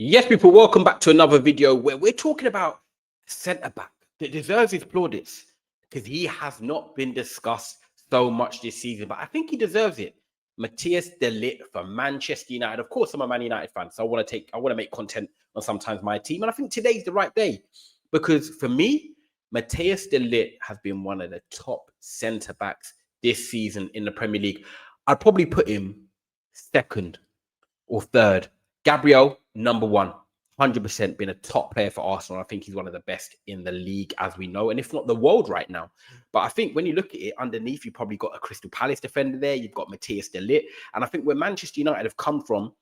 Yes, people, welcome back to another video where we're talking about centre back that deserves his plaudits because he has not been discussed so much this season, but I think he deserves it. Matthijs de Ligt for Manchester United. Of course, I'm a Man United fan, so I want to make content on sometimes my team, and I think today's the right day because for me, Matthijs de Ligt has been one of the top centre backs this season in the Premier League. I'd probably put him second or third. Gabriel, number one, 100% been a top player for Arsenal. I think he's one of the best in the league as we know, and if not the world right now. But I think when you look at it underneath, you've probably got a Crystal Palace defender there. You've got Matthijs de Ligt. And I think where Manchester United have come from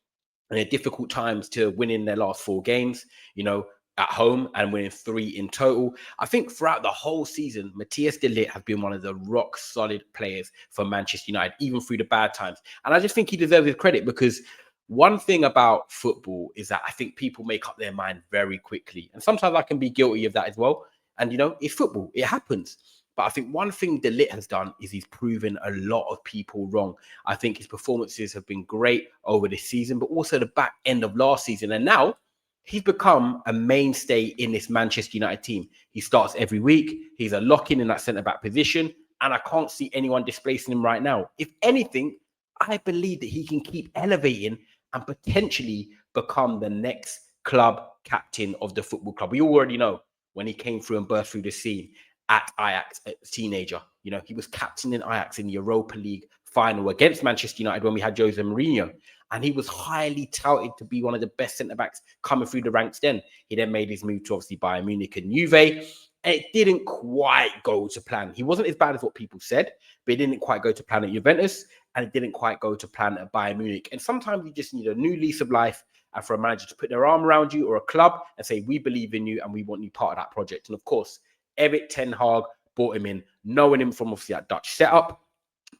in their difficult times to winning their last 4 games, at home and winning 3 in total. I think throughout the whole season, Matthijs de Ligt has been one of the rock solid players for Manchester United, even through the bad times. And I just think he deserves his credit because one thing about football is that I think people make up their mind very quickly. And sometimes I can be guilty of that as well. And, it's football. It happens. But I think one thing De Ligt has done is he's proven a lot of people wrong. I think his performances have been great over this season, but also the back end of last season. And now he's become a mainstay in this Manchester United team. He starts every week. He's a lock-in that centre-back position. And I can't see anyone displacing him right now. If anything, I believe that he can keep elevating and potentially become the next club captain of the football club. We already know when he came through and burst through the scene at Ajax as a teenager. He was captain in Ajax in the Europa League final against Manchester United when we had Jose Mourinho. And he was highly touted to be one of the best centre-backs coming through the ranks then. He then made his move to obviously Bayern Munich and Juve. And it didn't quite go to plan. He wasn't as bad as what people said, but it didn't quite go to plan at Juventus. And it didn't quite go to plan at Bayern Munich. And sometimes you just need a new lease of life and for a manager to put their arm around you or a club and say, we believe in you and we want you part of that project. And of course, Erik ten Hag brought him in, knowing him from obviously that Dutch setup,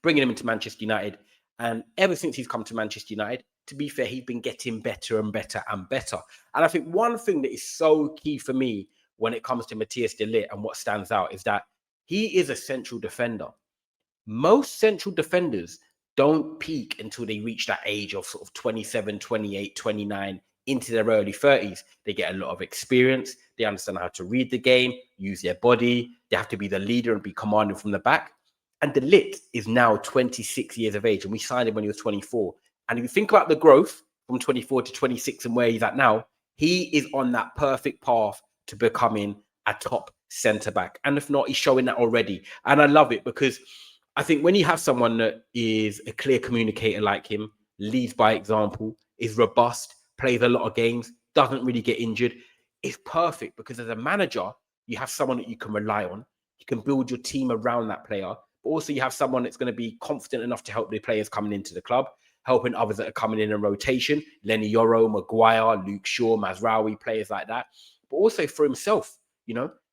bringing him into Manchester United. And ever since he's come to Manchester United, to be fair, he's been getting better and better and better. And I think one thing that is so key for me when it comes to Matthijs de Ligt and what stands out is that he is a central defender. Most central defenders don't peak until they reach that age of sort of 27, 28, 29 into their early 30s. They get a lot of experience. They understand how to read the game, use their body. They have to be the leader and be commanding from the back. And De Ligt is now 26 years of age, and we signed him when he was 24. And if you think about the growth from 24 to 26 and where he's at now, he is on that perfect path to becoming a top centre-back. And if not, he's showing that already. And I love it because I think when you have someone that is a clear communicator like him, leads by example, is robust, plays a lot of games, doesn't really get injured, it's perfect because as a manager, you have someone that you can rely on. You can build your team around that player, but also you have someone that's going to be confident enough to help the players coming into the club, helping others that are coming in rotation, Lenny Yoro, Maguire, Luke Shaw, Mazraoui, players like that, but also for himself,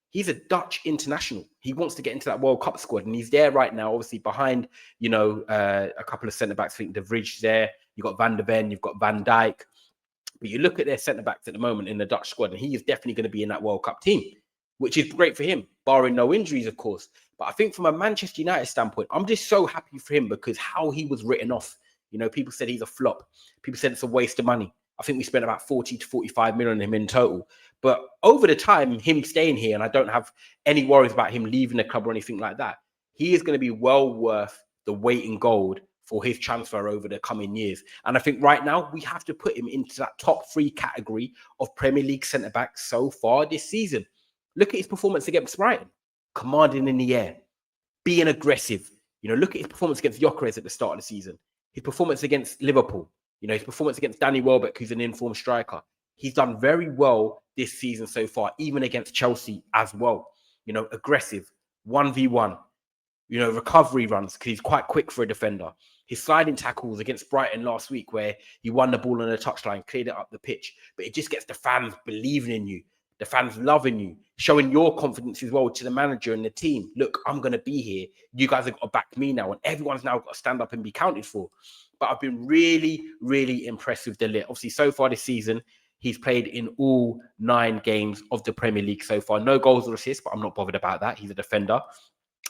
He's a Dutch international. He wants to get into that World Cup squad, and he's there right now, obviously behind, a couple of centre-backs. I think De Vrij there. You've got Van der Ven, you've got Van Dijk. But you look at their centre-backs at the moment in the Dutch squad, and he is definitely going to be in that World Cup team, which is great for him, barring no injuries, of course. But I think from a Manchester United standpoint, I'm just so happy for him because how he was written off. People said he's a flop. People said it's a waste of money. I think we spent about 40 to 45 million on him in total. But over the time, him staying here, and I don't have any worries about him leaving the club or anything like that, he is going to be well worth the weight in gold for his transfer over the coming years. And I think right now, we have to put him into that top 3 category of Premier League centre-backs so far this season. Look at his performance against Brighton, commanding in the air, being aggressive. Look at his performance against Gyökeres at the start of the season, his performance against Liverpool, his performance against Danny Welbeck, who's an informed striker. He's done very well this season so far, even against Chelsea as well. Aggressive, 1v1, recovery runs, because he's quite quick for a defender. His sliding tackles against Brighton last week, where he won the ball on the touchline, cleared it up the pitch. But it just gets the fans believing in you, the fans loving you, showing your confidence as well to the manager and the team. Look, I'm going to be here. You guys have got to back me now. And everyone's now got to stand up and be counted for. But I've been really, really impressed with De Ligt. Obviously, so far this season, he's played in all 9 games of the Premier League so far. No goals or assists, but I'm not bothered about that. He's a defender.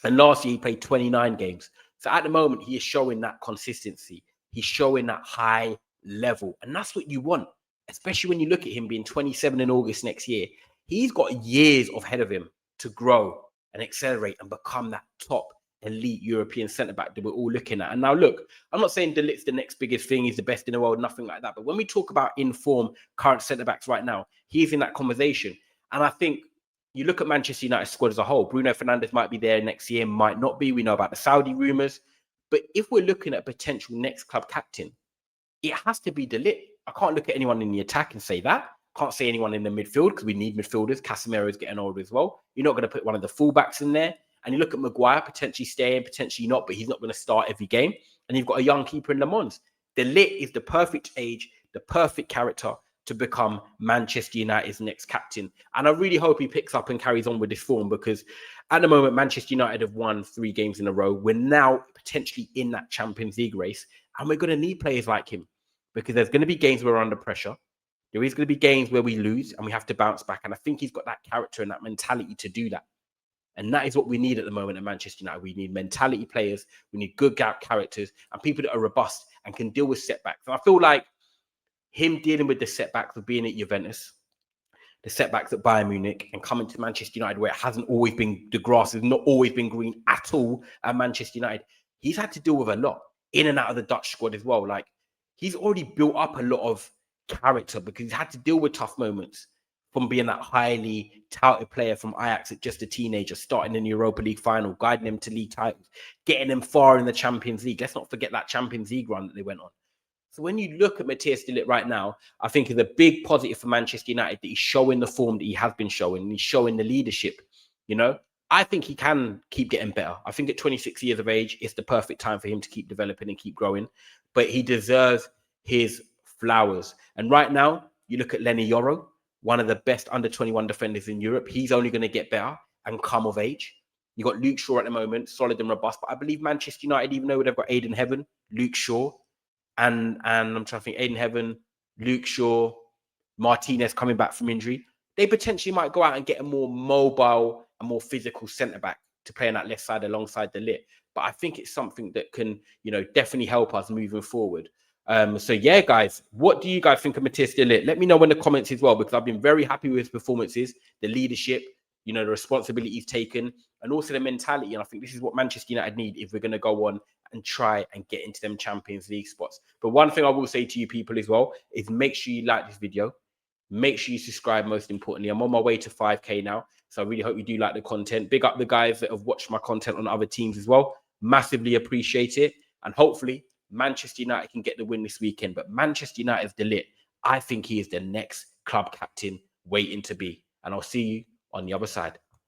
And last year, he played 29 games. So at the moment, he is showing that consistency. He's showing that high level. And that's what you want. A especially when you look at him being 27 in August next year. He's got years ahead of him to grow and accelerate and become that top elite European centre-back that we're all looking at. And now look, I'm not saying De Ligt's the next biggest thing, he's the best in the world, nothing like that. But when we talk about in-form current centre-backs right now, he's in that conversation. And I think you look at Manchester United squad as a whole, Bruno Fernandes might be there next year, might not be. We know about the Saudi rumours. But if we're looking at potential next club captain, it has to be De Ligt. I can't look at anyone in the attack and say that. Can't say anyone in the midfield because we need midfielders. Casemiro is getting older as well. You're not going to put one of the fullbacks in there. And you look at Maguire, potentially staying, potentially not, but he's not going to start every game. And you've got a young keeper in Le Mans. De Ligt is the perfect age, the perfect character to become Manchester United's next captain. And I really hope he picks up and carries on with this form, because at the moment, Manchester United have won 3 games in a row. We're now potentially in that Champions League race, and we're going to need players like him, because there's going to be games where we're under pressure. There is going to be games where we lose and we have to bounce back. And I think he's got that character and that mentality to do that. And that is what we need at the moment at Manchester United. We need mentality players. We need good characters and people that are robust and can deal with setbacks. And I feel like him dealing with the setbacks of being at Juventus, the setbacks at Bayern Munich, and coming to Manchester United, where it hasn't always been, the grass has not always been green at all at Manchester United. He's had to deal with a lot in and out of the Dutch squad as well. Like, he's already built up a lot of character because he's had to deal with tough moments, from being that highly touted player from Ajax at just a teenager, starting in the Europa League final, guiding them to league titles, getting them far in the Champions League. Let's not forget that Champions League run that they went on. So when you look at Matthijs de Ligt right now, I think it's a big positive for Manchester United that he's showing the form that he has been showing, and he's showing the leadership. You know, I think he can keep getting better. I think at 26 years of age, it's the perfect time for him to keep developing and keep growing. But he deserves his flowers. And right now, you look at Lenny Yoro, one of the best under 21 defenders in Europe. He's only going to get better and come of age. You got Luke Shaw at the moment, solid and robust. But I believe Manchester United, even though they've got Aiden Heaven, Luke Shaw, and I'm trying to think, Aiden Heaven, Luke Shaw, Martinez coming back from injury, they potentially might go out and get a more mobile and more physical centre-back to play on that left side alongside De Ligt. But I think it's something that can, definitely help us moving forward. So yeah, guys, what do you guys think of Matthijs de Ligt? Let me know in the comments as well, because I've been very happy with his performances, the leadership, the responsibility he's taken, and also the mentality. And I think this is what Manchester United need if we're going to go on and try and get into them Champions League spots. But one thing I will say to you people as well is make sure you like this video. Make sure you subscribe, most importantly. I'm on my way to 5K now, so I really hope you do like the content. Big up the guys that have watched my content on other teams as well. Massively appreciate it. And hopefully Manchester United can get the win this weekend. But Manchester United's de Ligt, I think he is the next club captain waiting to be. And I'll see you on the other side.